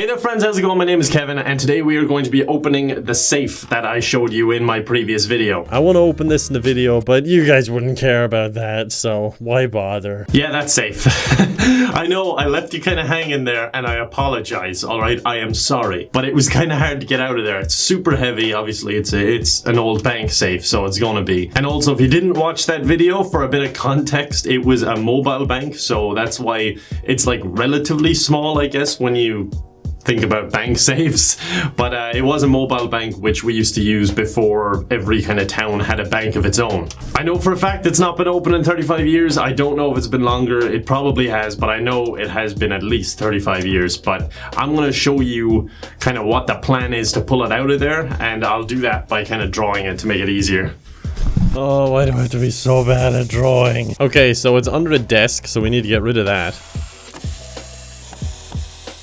Hey there friends, how's it going? My name is Kevin and today we are going to be opening the safe that I showed you in my previous video. I want to open this in the video, but you guys wouldn't care about that, so why bother? Yeah, that's safe. I know, I left you kind of hanging there and I apologize, alright? I am sorry. But it was kind of hard to get out of there. It's super heavy, obviously. It's an old bank safe, so it's gonna be. And also, if you didn't watch that video, for a bit of context, it was a mobile bank, so that's why it's like relatively small, I guess, when you think about bank safes, but it was a mobile bank which we used to use before every kind of town had a bank of its own. I know for a fact it's not been open in 35 years. I don't know if it's been longer. It probably has, but I know it has been at least 35 years. But I'm going to show you kind of what the plan is to pull it out of there, and I'll do that by kind of drawing it to make it easier. Oh, why do I have to be so bad at drawing? Okay, so it's under a desk, so we need to get rid of that.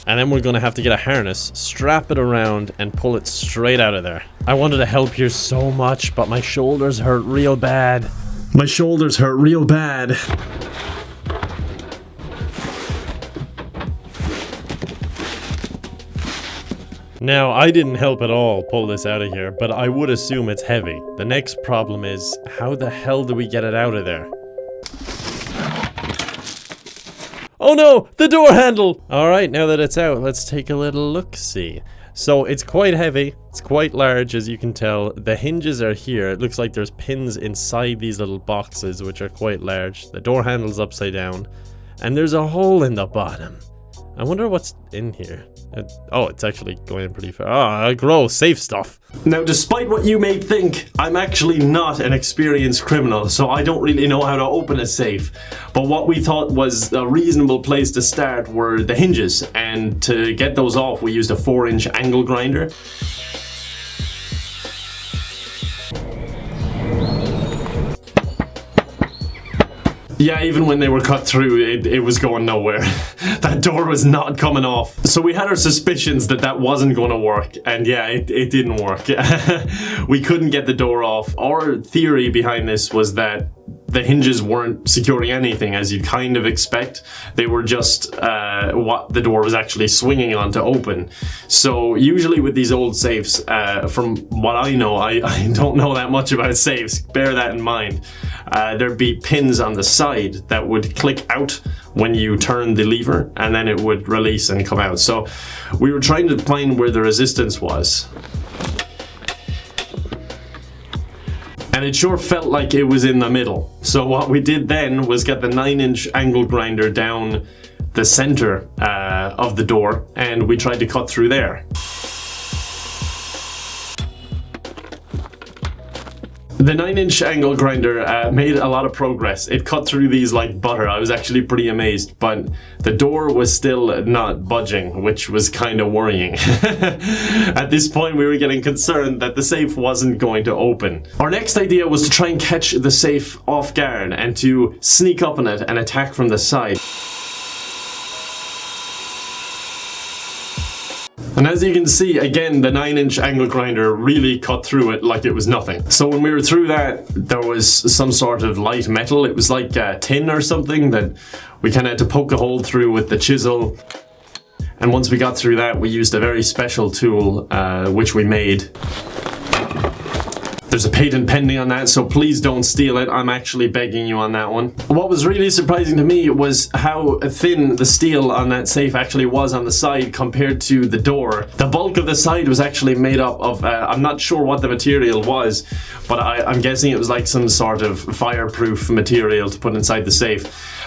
And then we're gonna have to get a harness, strap it around, and pull it straight out of there. I wanted to help here so much, but my shoulders hurt real bad. My shoulders hurt real bad. Now, I didn't help at all pull this out of here, but I would assume it's heavy. The next problem is, how the hell do we get it out of there? Oh no, the door handle! Alright, now that it's out, let's take a little look-see. So it's quite heavy, it's quite large as you can tell. The hinges are here. It looks like there's pins inside these little boxes which are quite large. The door handle's upside down. And there's a hole in the bottom. I wonder what's in here. Oh, it's actually going pretty far. Ah, gross, safe stuff. Now, despite what you may think, I'm actually not an experienced criminal, so I don't really know how to open a safe. But what we thought was a reasonable place to start were the hinges, and to get those off, we used a 4-inch angle grinder. Yeah, even when they were cut through, it was going nowhere. That door was not coming off. So we had our suspicions that that wasn't going to work, and yeah, it didn't work. We couldn't get the door off. Our theory behind this was that the hinges weren't securing anything, as you'd kind of expect. They were just what the door was actually swinging on to open. So usually with these old safes, from what I know, I don't know that much about safes, bear that in mind. There'd be pins on the side that would click out when you turn the lever, and then it would release and come out. So we were trying to find where the resistance was. And it sure felt like it was in the middle. So what we did then was get the 9-inch angle grinder down the center of the door, and we tried to cut through there. The 9-inch angle grinder made a lot of progress. It cut through these like butter. I was actually pretty amazed, but the door was still not budging, which was kind of worrying. At this point, we were getting concerned that the safe wasn't going to open. Our next idea was to try and catch the safe off guard and to sneak up on it and attack from the side. And as you can see, again, the 9-inch angle grinder really cut through it like it was nothing. So when we were through that, there was some sort of light metal. It was like tin or something that we kind of had to poke a hole through with the chisel. And once we got through that, we used a very special tool, which we made. There's a patent pending on that, so please don't steal it. I'm actually begging you on that one. What was really surprising to me was how thin the steel on that safe actually was on the side compared to the door. The bulk of the side was actually made up of, I'm not sure what the material was, but I'm guessing it was like some sort of fireproof material to put inside the safe.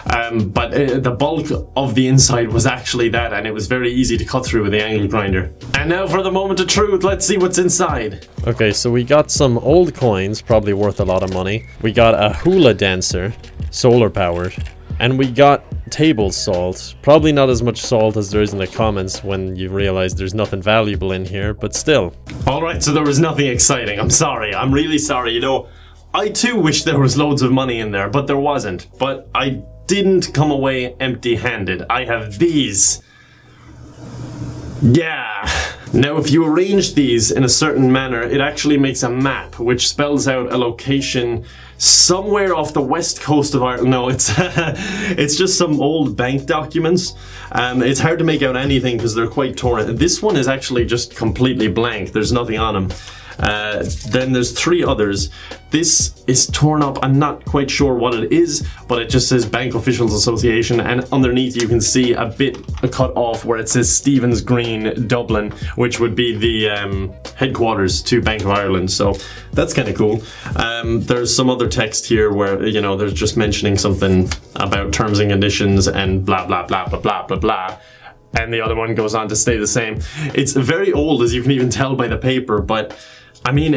But the bulk of the inside was actually that, and it was very easy to cut through with the angle grinder. And now for the moment of truth, let's see what's inside. Okay, so we got some old coins, probably worth a lot of money. We got a hula dancer, solar powered. And we got table salt. Probably not as much salt as there is in the comments when you realize there's nothing valuable in here, but still. Alright, so there was nothing exciting. I'm sorry. I'm really sorry. You know, I too wish there was loads of money in there, but there wasn't. But I didn't come away empty-handed. I have these. Yeah. Now, if you arrange these in a certain manner, it actually makes a map which spells out a location somewhere off the west coast of Ireland. No, it's it's just some old bank documents. It's hard to make out anything because they're quite torn. This one is actually just completely blank. There's nothing on them. Then there's 3 others. This is torn up. I'm not quite sure what it is, but it just says Bank Officials Association, and underneath you can see a bit cut off where it says Stephen's Green, Dublin, which would be the headquarters to Bank of Ireland. So that's kind of cool. There's some other text here where, you know, they're just mentioning something about terms and conditions and blah blah blah blah blah blah blah. And the other one goes on to stay the same. It's very old, as you can even tell by the paper, but I mean,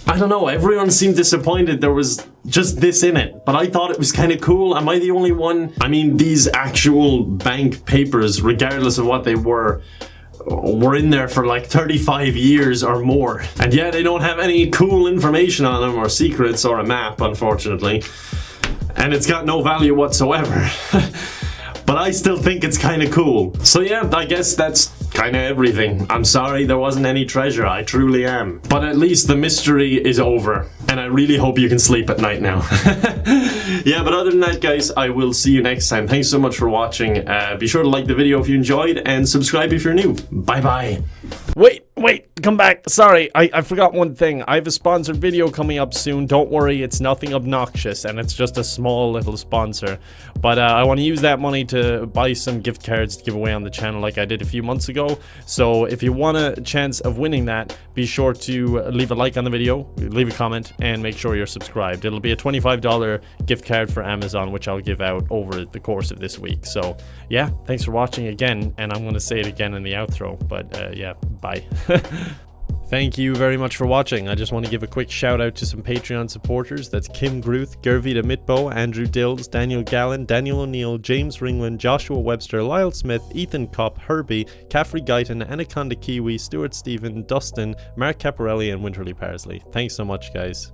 I don't know, everyone seemed disappointed there was just this in it, but I thought it was kind of cool. Am I the only one? I mean, these actual bank papers, regardless of what they were in there for like 35 years or more. And yeah, they don't have any cool information on them or secrets or a map, unfortunately. And it's got no value whatsoever. But I still think it's kind of cool. So yeah, I guess that's kind of everything. I'm sorry there wasn't any treasure, I truly am. But at least the mystery is over, and I really hope you can sleep at night now. Yeah, but other than that, guys, I will see you next time. Thanks so much for watching. Be sure to like the video if you enjoyed, and subscribe if you're new. Bye bye. Wait, come back. Sorry, I forgot one thing. I have a sponsored video coming up soon. Don't worry, it's nothing obnoxious, and it's just a small little sponsor. But I want to use that money to buy some gift cards to give away on the channel like I did a few months ago. So if you want a chance of winning that, be sure to leave a like on the video, leave a comment, and make sure you're subscribed. It'll be a $25 gift card for Amazon, which I'll give out over the course of this week. So yeah, thanks for watching again, and I'm going to say it again in the outro, but yeah, bye. Thank you very much for watching. I just want to give a quick shout out to some Patreon supporters. That's Kim Gruth, Gervita Mitbo, Andrew Dills, Daniel Gallen, Daniel O'Neill, James Ringland, Joshua Webster, Lyle Smith, Ethan Kopp, Herbie, Caffrey Guyton, Anaconda Kiwi, Stuart Stephen, Dustin, Mark Caparelli, and Winterly Parsley. Thanks so much, guys.